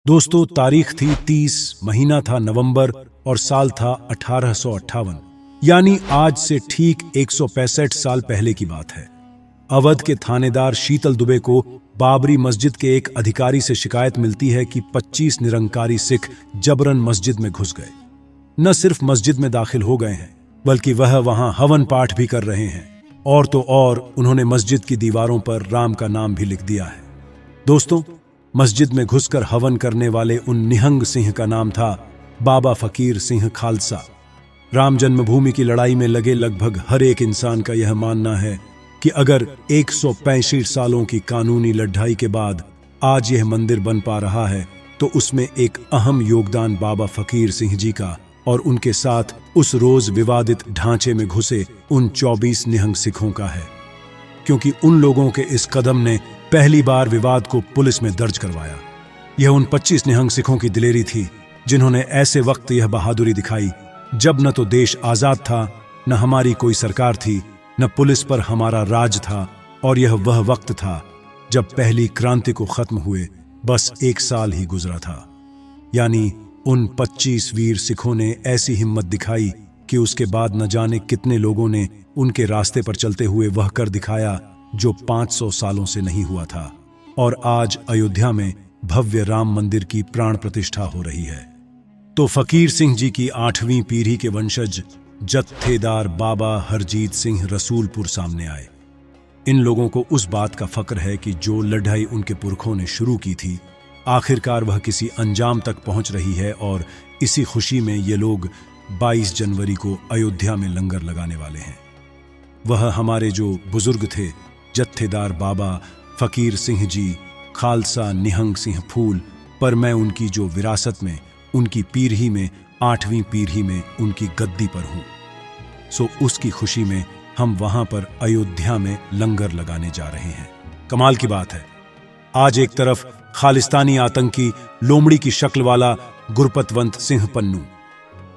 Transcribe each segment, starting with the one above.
दोस्तों, तारीख थी 30, महीना था नवंबर और साल था 1858। यानी आज से ठीक 165 साल पहले की बात है। अवध के थानेदार शीतल दुबे को बाबरी मस्जिद के एक अधिकारी से शिकायत मिलती है कि 25 निरंकारी सिख जबरन मस्जिद में घुस गए। न सिर्फ मस्जिद में दाखिल हो गए हैं, बल्कि वह वहां हवन पाठ भी कर रहे हैं। और तो और उन्होंने मस्जिद की दीवारों पर राम का नाम भी लिख दिया है। दोस्तों, मस्जिद में घुसकर हवन करने वाले उन निहंग सिंह का नाम था बाबा फकीर सिंह खालसा। राम जन्मभूमि की लड़ाई में लगे लगभग हर एक इंसान का यह मानना है कि अगर 165 सालों की कानूनी लड़ाई के बाद आज यह मंदिर बन पा रहा है, तो उसमें एक अहम योगदान बाबा फकीर सिंह जी का और उनके साथ उस रोज विवादित ढांचे में घुसे उन 24 निहंग सिखों का है। क्योंकि उन लोगों के इस कदम ने पहली बार विवाद को पुलिस में दर्ज करवाया। यह उन 25 निहंग सिखों की दिलेरी थी, जिन्होंने ऐसे वक्त यह बहादुरी दिखाई जब न तो देश आजाद था, न हमारी कोई सरकार थी, न पुलिस पर हमारा राज था। और यह वह वक्त था जब पहली क्रांति को खत्म हुए बस 1 साल ही गुजरा था। यानी उन 25 वीर सिखों ने ऐसी हिम्मत दिखाई कि उसके बाद न जाने कितने लोगों ने उनके रास्ते पर चलते हुए वह कर दिखाया जो 500 सालों से नहीं हुआ था। और आज अयोध्या में भव्य राम मंदिर की प्राण प्रतिष्ठा हो रही है। तो फकीर सिंह जी की 8वीं पीढ़ी के वंशज जत्थेदार बाबा हरजीत सिंह रसूलपुर सामने आए। इन लोगों को उस बात का फक्र है कि जो लड़ाई उनके पुरखों ने शुरू की थी, आखिरकार वह किसी अंजाम तक पहुंच रही है। और इसी खुशी में ये लोग 22 जनवरी को अयोध्या में लंगर लगाने वाले हैं। वह हमारे जो बुजुर्ग थे, जत्थेदार बाबा फकीर सिंह जी खालसा निहंग सिंह फूल, पर मैं उनकी जो विरासत में, उनकी पीढ़ी में, 8वीं पीढ़ी में उनकी गद्दी पर हूं। सो उसकी खुशी में हम वहां पर अयोध्या में लंगर लगाने जा रहे हैं। कमाल की बात है, आज एक तरफ खालिस्तानी आतंकी लोमड़ी की शक्ल वाला गुरपतवंत सिंह पन्नू,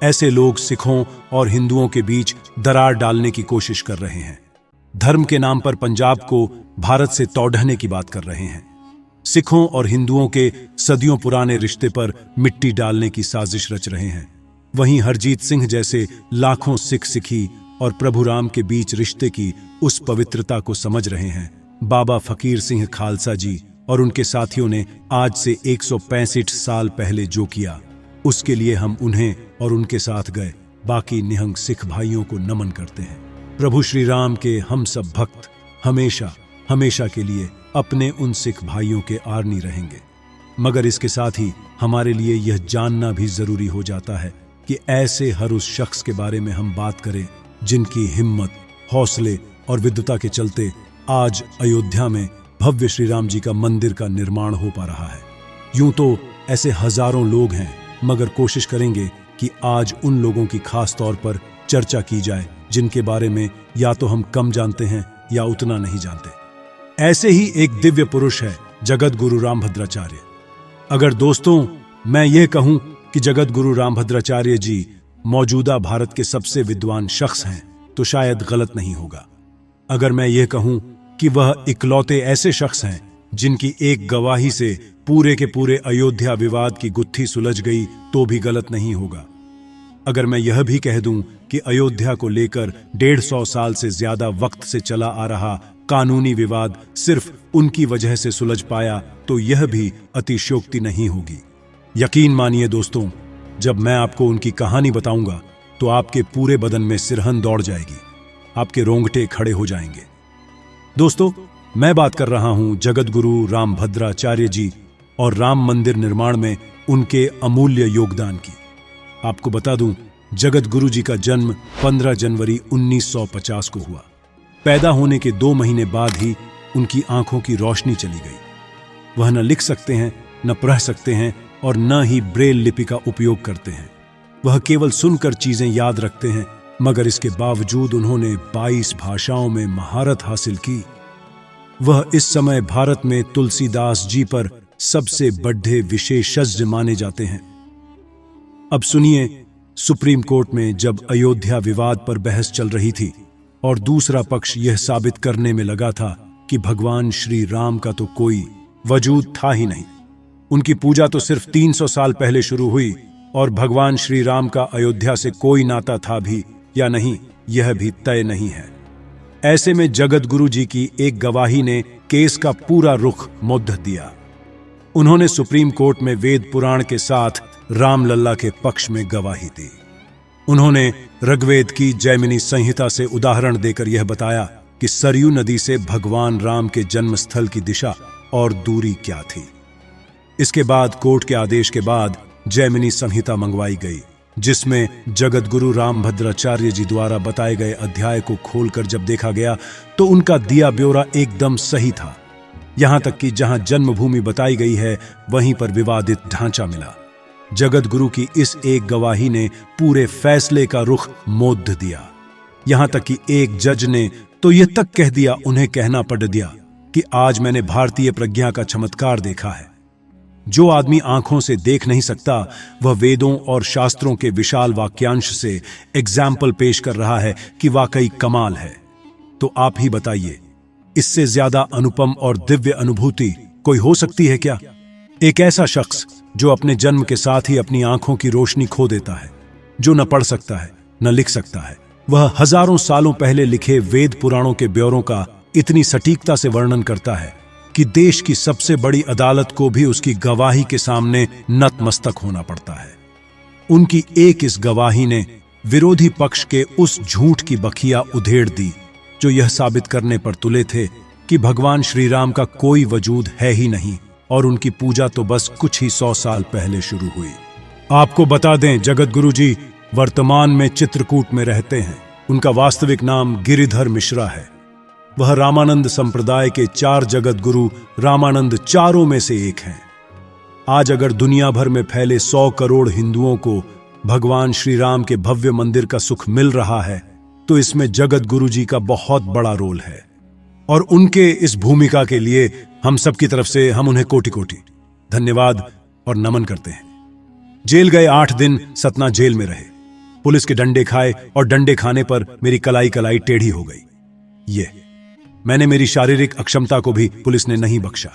ऐसे लोग सिखों और हिंदुओं के बीच दरार डालने की कोशिश कर रहे हैं। धर्म के नाम पर पंजाब को भारत से तोड़ने की बात कर रहे हैं। सिखों और हिंदुओं के सदियों पुराने रिश्ते पर मिट्टी डालने की साजिश रच रहे हैं। वहीं हरजीत सिंह जैसे लाखों सिख सिखी और प्रभु राम के बीच रिश्ते की उस पवित्रता को समझ रहे हैं। बाबा फकीर सिंह खालसा जी और उनके साथियों ने आज से 165 साल पहले जो किया, उसके लिए हम उन्हें और उनके साथ गए बाकी निहंग सिख भाइयों को नमन करते हैं। प्रभु श्री राम के हम सब भक्त हमेशा हमेशा के लिए अपने उन सिख भाइयों के आर्नी रहेंगे। मगर इसके साथ ही हमारे लिए यह जानना भी जरूरी हो जाता है कि ऐसे हर उस शख्स के बारे में हम बात करें जिनकी हिम्मत, हौसले और विद्वता के चलते आज अयोध्या में भव्य श्री राम जी का मंदिर का निर्माण हो पा रहा है। यूं तो ऐसे हजारों लोग हैं, मगर कोशिश करेंगे कि आज उन लोगों की खास तौर पर चर्चा की जाए जिनके बारे में या तो हम कम जानते हैं या उतना नहीं जानते। ऐसे ही एक दिव्य पुरुष है जगत गुरु रामभद्राचार्य। अगर दोस्तों मैं ये कहूं कि जगत गुरु रामभद्राचार्य जी मौजूदा भारत के सबसे विद्वान शख्स हैं, तो शायद गलत नहीं होगा। अगर मैं ये कहूं कि वह इकलौते ऐसे शख्स हैं जिनकी एक गवाही से पूरे के पूरे अयोध्या विवाद की गुत्थी सुलझ गई, तो भी गलत नहीं होगा। अगर मैं यह भी कह दूं कि अयोध्या को लेकर 150 साल से ज्यादा वक्त से चला आ रहा कानूनी विवाद सिर्फ उनकी वजह से सुलझ पाया, तो यह भी अतिशयोक्ति नहीं होगी। यकीन मानिए दोस्तों, जब मैं आपको उनकी कहानी बताऊंगा तो आपके पूरे बदन में सिरहन दौड़ जाएगी, आपके रोंगटे खड़े हो जाएंगे। दोस्तों, मैं बात कर रहा हूं जगत गुरु रामभद्राचार्य जी और राम मंदिर निर्माण में उनके अमूल्य योगदान की। आपको बता दूं, जगत गुरु जी का जन्म 15 जनवरी 1950 को हुआ। पैदा होने के 2 महीने बाद ही उनकी आंखों की रोशनी चली गई। वह न लिख सकते हैं, न पढ़ सकते हैं और न ही ब्रेल लिपि का उपयोग करते हैं। वह केवल सुनकर चीजें याद रखते हैं, मगर इसके बावजूद उन्होंने 22 भाषाओं में महारत हासिल की। वह इस समय भारत में तुलसीदास जी पर सबसे बड़े विशेषज्ञ माने जाते हैं। अब सुनिए, सुप्रीम कोर्ट में जब अयोध्या विवाद पर बहस चल रही थी और दूसरा पक्ष यह साबित करने में लगा था कि भगवान श्री राम का तो कोई वजूद था ही नहीं, उनकी पूजा तो सिर्फ 300 साल पहले शुरू हुई, और भगवान श्री राम का अयोध्या से कोई नाता था भी या नहीं, यह भी तय नहीं है। ऐसे में जगत गुरु जी की एक गवाही ने केस का पूरा रुख मुद्द दिया। उन्होंने सुप्रीम कोर्ट में वेद पुराण के साथ रामलल्ला के पक्ष में गवाही दी। उन्होंने ऋग्वेद की जैमिनी संहिता से उदाहरण देकर यह बताया कि सरयू नदी से भगवान राम के जन्मस्थल की दिशा और दूरी क्या थी। इसके बाद कोर्ट के आदेश के बाद जैमिनी संहिता मंगवाई गई, जिसमें जगत गुरु रामभद्राचार्य जी द्वारा बताए गए अध्याय को खोलकर जब देखा गया तो उनका दिया ब्यौरा एकदम सही था। यहां तक कि जहां जन्मभूमि बताई गई है वहीं पर विवादित ढांचा मिला। जगत गुरु की इस एक गवाही ने पूरे फैसले का रुख मोड़ दिया। यहां तक कि एक जज ने तो यह तक कह दिया, उन्हें कहना पड़ दिया कि आज मैंने भारतीय प्रज्ञा का चमत्कार देखा है। जो आदमी आंखों से देख नहीं सकता वह वेदों और शास्त्रों के विशाल वाक्यांश से एग्जाम्पल पेश कर रहा है कि वाकई कमाल है। तो आप ही बताइए, इससे ज्यादा अनुपम और दिव्य अनुभूति कोई हो सकती है क्या? एक ऐसा शख्स जो अपने जन्म के साथ ही अपनी आंखों की रोशनी खो देता है, जो न पढ़ सकता है न लिख सकता है, वह हजारों सालों पहले लिखे वेद पुराणों के ब्यौरों का इतनी सटीकता से वर्णन करता है कि देश की सबसे बड़ी अदालत को भी उसकी गवाही के सामने नतमस्तक होना पड़ता है। उनकी एक इस गवाही ने विरोधी पक्ष के उस झूठ की बखिया उधेड़ दी जो यह साबित करने पर तुले थे कि भगवान श्री राम का कोई वजूद है ही नहीं और उनकी पूजा तो बस कुछ ही 100 साल पहले शुरू हुई। आपको बता दें, जगत गुरु जी वर्तमान में चित्रकूट में रहते हैं। उनका वास्तविक नाम गिरिधर मिश्रा है। वह रामानंद संप्रदाय के 4 जगत गुरु रामानंद चारों में से एक हैं। आज अगर दुनिया भर में फैले 100 करोड़ हिंदुओं को भगवान श्री राम के भव्य मंदिर का सुख मिल रहा है तो इसमें जगत गुरु जी का बहुत बड़ा रोल है, और उनके इस भूमिका के लिए हम सब की तरफ से हम उन्हें कोटि कोटि धन्यवाद और नमन करते हैं। जेल गए 8 दिन सतना जेल में रहे, पुलिस के डंडे खाए और डंडे खाने पर मेरी कलाई कलाई टेढ़ी हो गई। मैंने मेरी शारीरिक अक्षमता को भी पुलिस ने नहीं बख्शा,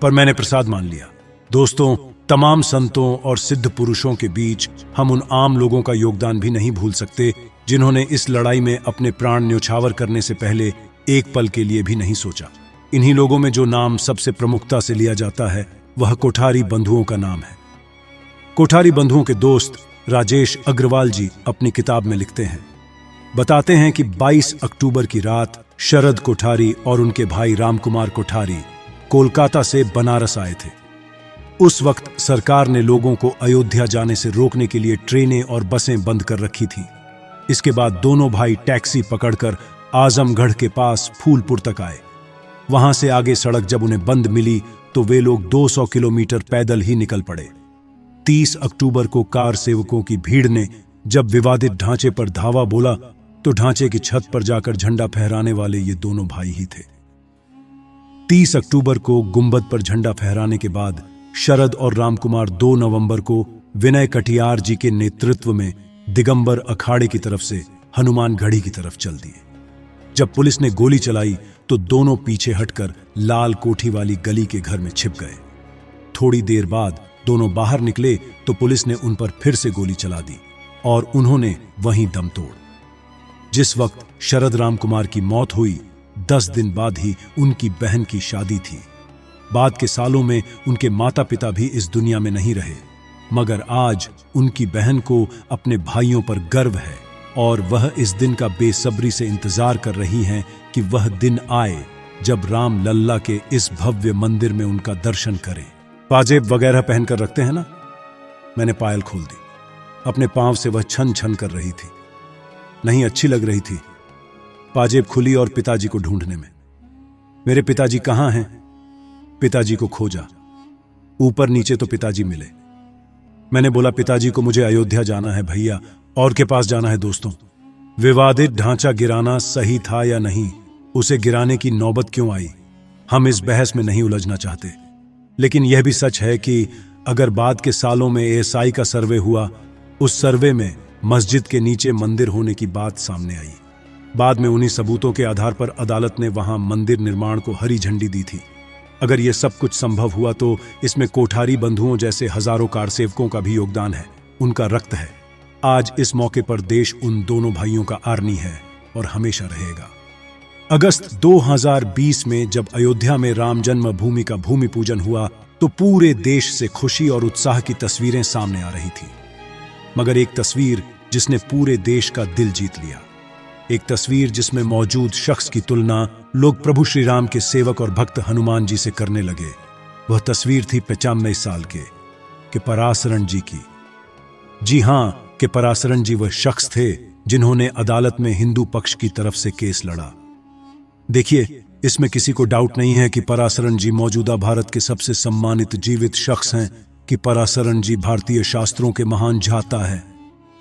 पर मैंने प्रसाद मान लिया। दोस्तों, तमाम संतों और सिद्ध पुरुषों के बीच हम उन आम लोगों का योगदान भी नहीं भूल सकते जिन्होंने इस लड़ाई में अपने प्राण न्योछावर करने से पहले एक पल के लिए भी नहीं सोचा। इन्हीं लोगों में जो नाम सबसे प्रमुखता से लिया जाता है वह कोठारी बंधुओं का नाम है। कोठारी बंधुओं के दोस्त राजेश अग्रवाल जी अपनी किताब में लिखते हैं, बताते हैं कि 22 अक्टूबर की रात शरद कोठारी और उनके भाई रामकुमार कोठारी कोलकाता से बनारस आए थे। उस वक्त सरकार ने लोगों को अयोध्या जाने से रोकने के लिए ट्रेनें और बसें बंद कर रखी थीं। इसके बाद दोनों भाई टैक्सी पकड़कर आजमगढ़ के पास फूलपुर तक आए। वहां से आगे सड़क जब उन्हें बंद मिली तो वे लोग 200 किलोमीटर पैदल ही निकल पड़े। 30 अक्टूबर को कार सेवकों की भीड़ ने जब विवादित ढांचे पर धावा बोला तो ढांचे की छत पर जाकर झंडा फहराने वाले ये दोनों भाई ही थे। 30 अक्टूबर को गुंबद पर झंडा फहराने के बाद शरद और रामकुमार 2 नवंबर को विनय कटियार जी के नेतृत्व में दिगंबर अखाड़े की तरफ से हनुमान गढ़ी की तरफ चल दिए। जब पुलिस ने गोली चलाई तो दोनों पीछे हटकर लाल कोठी वाली गली के घर में छिप गए। थोड़ी देर बाद दोनों बाहर निकले तो पुलिस ने उन पर फिर से गोली चला दी और उन्होंने वहीं दम तोड़। जिस वक्त शरद रामकुमार की मौत हुई 10 दिन बाद ही उनकी बहन की शादी थी। बाद के सालों में उनके माता पिता भी इस दुनिया में नहीं रहे, मगर आज उनकी बहन को अपने भाइयों पर गर्व है और वह इस दिन का बेसब्री से इंतजार कर रही हैं कि वह दिन आए जब राम लल्ला के इस भव्य मंदिर में उनका दर्शन करें। पाजेब वगैरह पहनकर रखते हैं ना। मैंने पायल खोल दी। अपने पांव से वह छन छन कर रही थी, नहीं अच्छी लग रही थी। पाजेब खुली और पिताजी को ढूंढने में। मेरे पिताजी कहाँ हैं? पिताजी को खोजा, ऊपर नीचे तो पिताजी मिले। मैंने बोला, पिताजी को मुझे अयोध्या जाना है भैया, और के पास जाना है दोस्तों। विवादित ढांचा गिराना सही था या नहीं, उसे गिराने की नौबत क्यों आई, हम इस बहस में नहीं उलझना चाहते। लेकिन यह भी सच है कि अगर बाद के सालों में एएसआई का सर्वे हुआ, उस सर्वे में मस्जिद के नीचे मंदिर होने की बात सामने आई। बाद में उन्हीं सबूतों के आधार पर अदालत ने वहां मंदिर निर्माण को हरी झंडी दी थी। अगर ये सब कुछ संभव हुआ तो इसमें कोठारी बंधुओं जैसे हजारों कारसेवकों का भी योगदान है, उनका रक्त है। आज इस मौके पर देश उन दोनों भाइयों का आर्नी है और हमेशा रहेगा। अगस्त 2020 में जब अयोध्या में राम जन्मभूमि का भूमि पूजन हुआ तो पूरे देश से खुशी और उत्साह की तस्वीरें सामने आ रही थी। मगर एक तस्वीर जिसने पूरे देश का दिल जीत लिया, एक तस्वीर जिसमें मौजूद शख्स की तुलना लोग प्रभु श्री राम के सेवक और भक्त हनुमान जी से करने लगे, वह तस्वीर थी 95 साल के पराशरण जी की। जी हां, कि पराशरण जी वह शख्स थे जिन्होंने अदालत में हिंदू पक्ष की तरफ से केस लड़ा। देखिए, इसमें किसी को डाउट नहीं है कि पराशरण जी मौजूदा भारत के सबसे सम्मानित जीवित शख्स हैं, कि पराशरण जी भारतीय शास्त्रों के महान झाता है।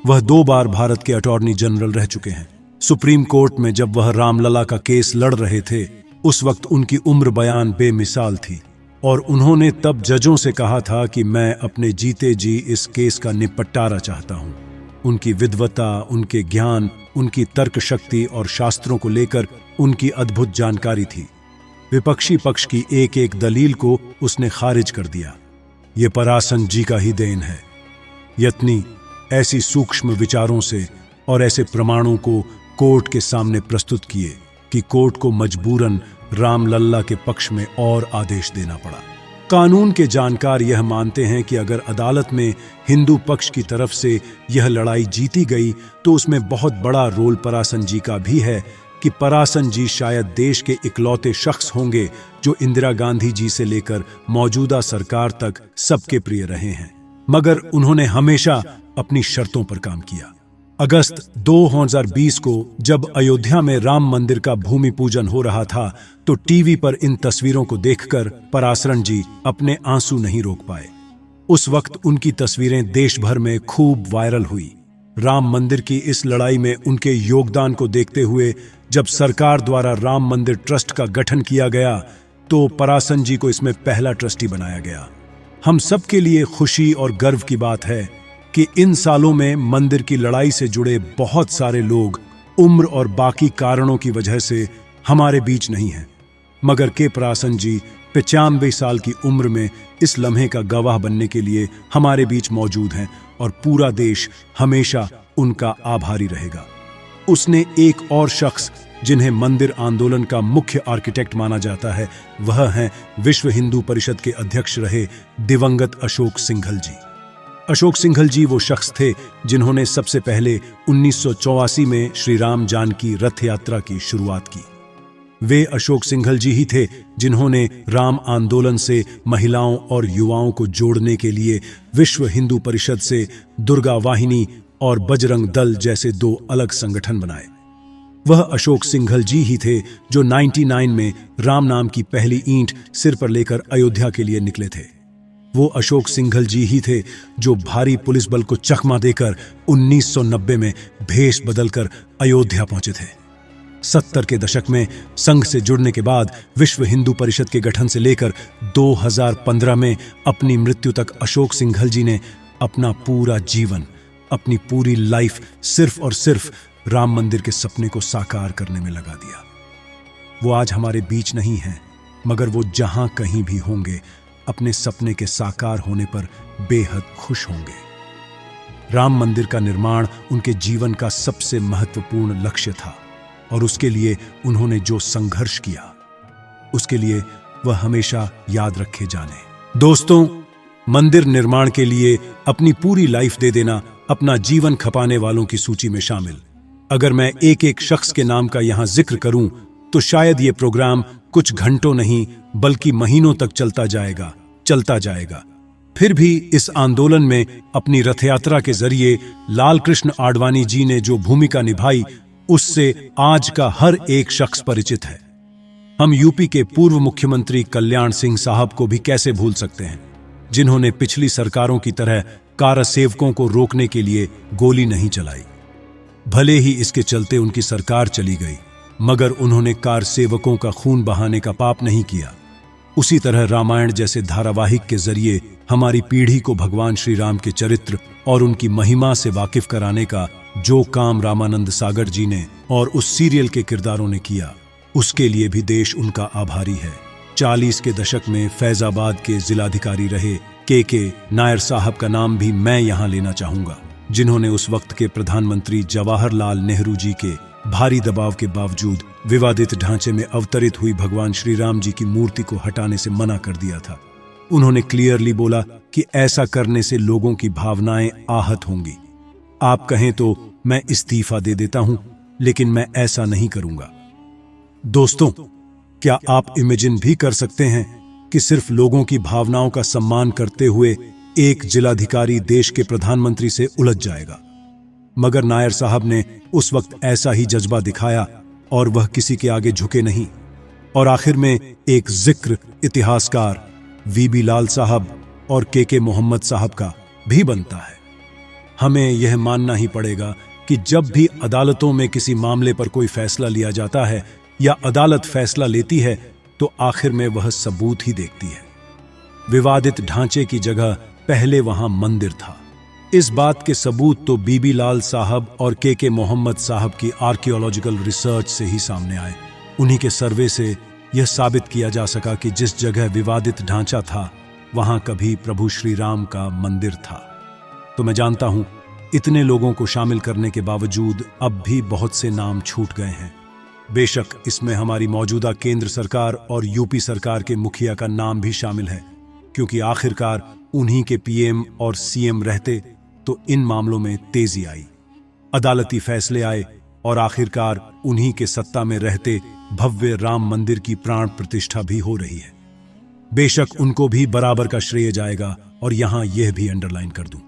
वह 2 बार भारत के अटॉर्नी जनरल रह चुके हैं। सुप्रीम कोर्ट में जब वह रामलला का केस लड़ रहे थे, उस वक्त उनकी उम्र बयान बेमिसाल थी और उन्होंने तब जजों से कहा था कि मैं अपने जीते जी इस केस का निपटारा चाहता हूं। उनकी विद्वता, उनके ज्ञान, उनकी तर्क शक्ति और शास्त्रों को लेकर उनकी अद्भुत जानकारी थी। विपक्षी पक्ष की एक एक दलील को उसने खारिज कर दिया। ये पराशरण जी का ही देन है। यत्नी ऐसी सूक्ष्म विचारों से और ऐसे प्रमाणों को कोर्ट के सामने प्रस्तुत किए कि कोर्ट को मजबूरन रामलल्ला के पक्ष में और आदेश देना पड़ा। कानून के जानकार यह मानते हैं कि अगर अदालत में हिंदू पक्ष की तरफ से यह लड़ाई जीती गई तो उसमें बहुत बड़ा रोल पराशरण जी का भी है, कि पराशरण जी शायद देश के इकलौते शख्स होंगे जो इंदिरा गांधी जी से लेकर मौजूदा सरकार तक सबके प्रिय रहे हैं, मगर उन्होंने हमेशा अपनी शर्तों पर काम किया। अगस्त 2020 को जब अयोध्या में राम मंदिर का भूमि पूजन हो रहा था तो टीवी पर इन तस्वीरों को देखकर पराशरण जी अपने आंसू नहीं रोक पाए। उस वक्त उनकी तस्वीरें देश भर में खूब वायरल हुई। राम मंदिर की इस लड़ाई में उनके योगदान को देखते हुए जब सरकार द्वारा राम मंदिर ट्रस्ट का गठन किया गया तो पराशरण जी को इसमें पहला ट्रस्टी बनाया गया। हम सबके लिए खुशी और गर्व की बात है कि इन सालों में मंदिर की लड़ाई से जुड़े बहुत सारे लोग उम्र और बाकी कारणों की वजह से हमारे बीच नहीं हैं, मगर के पराशरण जी 95 साल की उम्र में इस लम्हे का गवाह बनने के लिए हमारे बीच मौजूद हैं और पूरा देश हमेशा उनका आभारी रहेगा। उसने एक और शख्स जिन्हें मंदिर आंदोलन का मुख्य आर्किटेक्ट माना जाता है, वह हैं विश्व हिंदू परिषद के अध्यक्ष रहे दिवंगत अशोक सिंघल जी। अशोक सिंघल जी वो शख्स थे जिन्होंने सबसे पहले 1984 में श्री राम जानकी रथ यात्रा की शुरुआत की। वे अशोक सिंघल जी ही थे जिन्होंने राम आंदोलन से महिलाओं और युवाओं को जोड़ने के लिए विश्व हिंदू परिषद से दुर्गा वाहिनी और बजरंग दल जैसे 2 अलग संगठन बनाए। वह अशोक सिंघल जी ही थे जो 99 में राम नाम की पहली ईंट सिर पर लेकर अयोध्या के लिए निकले थे। वो अशोक सिंघल जी ही थे जो भारी पुलिस बल को चकमा देकर 1990 में भेष बदलकर अयोध्या पहुंचे थे। 70 के दशक में संघ से जुड़ने के बाद विश्व हिंदू परिषद के गठन से लेकर 2015 में अपनी मृत्यु तक अशोक सिंघल जी ने अपना पूरा जीवन, अपनी पूरी लाइफ सिर्फ और सिर्फ राम मंदिर के सपने को साकार करने में लगा दिया। वो आज हमारे बीच नहीं हैं, मगर वो जहां कहीं भी होंगे अपने सपने के साकार होने पर बेहद खुश होंगे। राम मंदिर का निर्माण उनके जीवन का सबसे महत्वपूर्ण लक्ष्य था और उसके लिए उन्होंने जो संघर्ष किया, उसके लिए वह हमेशा याद रखे जाने। दोस्तों, मंदिर निर्माण के लिए अपनी पूरी लाइफ दे देना अपना जीवन खपाने वालों की सूची में शामिल। अगर मैं एक एक शख्स के नाम का यहां जिक्र करूं तो शायद ये प्रोग्राम कुछ घंटों नहीं बल्कि महीनों तक चलता जाएगा। फिर भी इस आंदोलन में अपनी रथ यात्रा के जरिए लाल कृष्ण आडवाणी जी ने जो भूमिका निभाई उससे आज का हर एक शख्स परिचित है। हम यूपी के पूर्व मुख्यमंत्री कल्याण सिंह साहब को भी कैसे भूल सकते हैं, जिन्होंने पिछली सरकारों की तरह कारसेवकों को रोकने के लिए गोली नहीं चलाई। भले ही इसके चलते उनकी सरकार चली गई, मगर उन्होंने कारसेवकों का खून बहाने का पाप नहीं किया। उसी तरह रामायण जैसे धारावाहिक के जरिए हमारी पीढ़ी को भगवान श्री राम के चरित्र और उनकी महिमा से वाकिफ कराने का जो काम रामानंद सागर जी ने और उस सीरियल के किरदारों ने किया, उसके लिए भी देश उनका आभारी है। 40 के दशक में फैजाबाद के जिलाधिकारी रहे के नायर साहब का नाम भी मैं यहां लेना चाहूंगा, जिन्होंने उस वक्त के प्रधानमंत्री जवाहरलाल नेहरू जी के भारी दबाव के बावजूद विवादित ढांचे में अवतरित हुई भगवान श्री राम जी की मूर्ति को हटाने से मना कर दिया था। उन्होंने क्लियरली बोला कि ऐसा करने से लोगों की भावनाएं आहत होंगी। आप कहें तो मैं इस्तीफा दे देता हूं, लेकिन मैं ऐसा नहीं करूंगा। दोस्तों, क्या आप इमेजिन भी कर सकते हैं कि सिर्फ लोगों की भावनाओं का सम्मान करते हुए एक जिलाधिकारी देश के प्रधानमंत्री से उलझ जाएगा? मगर नायर साहब ने उस वक्त ऐसा ही जज्बा दिखाया और वह किसी के आगे झुके नहीं। और आखिर में एक जिक्र इतिहासकार वीबी लाल साहब और के मोहम्मद साहब का भी बनता है। हमें यह मानना ही पड़ेगा कि जब भी अदालतों में किसी मामले पर कोई फैसला लिया जाता है या अदालत फैसला लेती है तो आखिर में वह सबूत ही देखती है। विवादित ढांचे की जगह पहले वहां मंदिर था। इस बात के सबूत तो बीबी लाल साहब और के मोहम्मद साहब की आर्कियोलॉजिकल रिसर्च से ही सामने आए। उन्हीं के सर्वे से यह साबित किया जा सका कि जिस जगह विवादित ढांचा था वहां कभी प्रभु श्री राम का मंदिर था। तो मैं जानता हूं इतने लोगों को शामिल करने के बावजूद अब भी बहुत से नाम छूट गए हैं। बेशक इसमें हमारी मौजूदा केंद्र सरकार और यूपी सरकार के मुखिया का नाम भी शामिल है, क्योंकि आखिरकार उन्हीं के पीएम और सीएम रहते तो इन मामलों में तेजी आई, अदालती फैसले आए और आखिरकार उन्हीं के सत्ता में रहते भव्य राम मंदिर की प्राण प्रतिष्ठा भी हो रही है। बेशक उनको भी बराबर का श्रेय जाएगा और यहां यह भी अंडरलाइन कर दूं,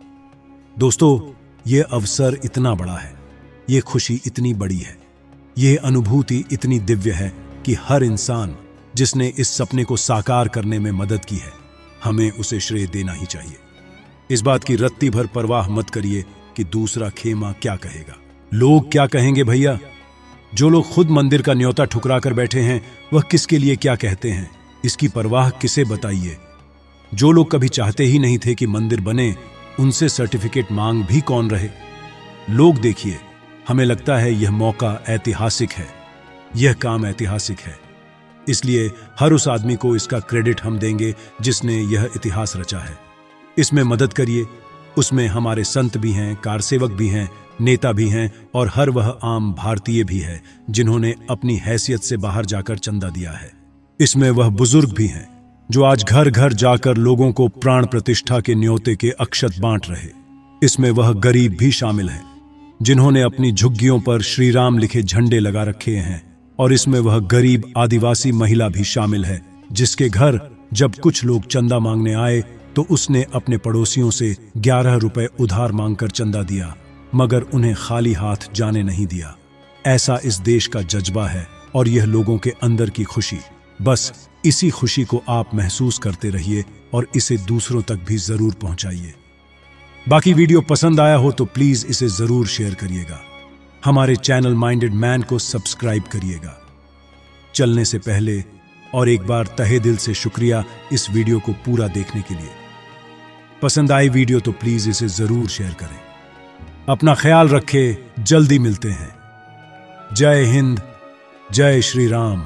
दोस्तों, यह अवसर इतना बड़ा है, यह खुशी इतनी बड़ी है, यह अनुभूति इतनी दिव्य है कि हर इंसान जिसने इस सपने को साकार करने में मदद की है, हमें उसे श्रेय देना ही चाहिए। इस बात की रत्ती भर परवाह मत करिए कि दूसरा खेमा क्या कहेगा, लोग क्या कहेंगे। भैया, जो लोग खुद मंदिर का न्योता ठुकरा कर बैठे हैं वह किसके लिए क्या कहते हैं, इसकी परवाह किसे बताइए। जो लोग कभी चाहते ही नहीं थे कि मंदिर बने, उनसे सर्टिफिकेट मांग भी कौन रहे। लोग देखिए, हमें लगता है यह मौका ऐतिहासिक है, यह काम ऐतिहासिक है, इसलिए हर उस आदमी को इसका क्रेडिट हम देंगे जिसने यह इतिहास रचा है। इसमें मदद करिए। उसमें हमारे संत भी हैं, कारसेवक भी हैं, नेता भी हैं और हर वह आम भारतीय भी है जिन्होंने अपनी हैसियत से बाहर जाकर चंदा दिया है। इसमें वह बुजुर्ग भी हैं जो आज घर घर जाकर लोगों को प्राण प्रतिष्ठा के न्योते के अक्षत बांट रहे। इसमें वह गरीब भी शामिल हैं जिन्होंने अपनी झुग्गियों पर श्री राम लिखे झंडे लगा रखे हैं। और इसमें वह गरीब आदिवासी महिला भी शामिल है जिसके घर जब कुछ लोग चंदा मांगने आए तो उसने अपने पड़ोसियों से 11 रुपए उधार मांगकर चंदा दिया, मगर उन्हें खाली हाथ जाने नहीं दिया। ऐसा इस देश का जज्बा है और यह लोगों के अंदर की खुशी। बस इसी खुशी को आप महसूस करते रहिए और इसे दूसरों तक भी जरूर पहुंचाइए। बाकी वीडियो पसंद आया हो तो प्लीज इसे जरूर शेयर करिएगा। हमारे चैनल माइंडेड मैन को सब्सक्राइब करिएगा। चलने से पहले और एक बार तहे दिल से शुक्रिया इस वीडियो को पूरा देखने के लिए। पसंद आई वीडियो तो प्लीज इसे जरूर शेयर करें। अपना ख्याल रखें, जल्दी मिलते हैं। जय हिंद, जय श्री राम।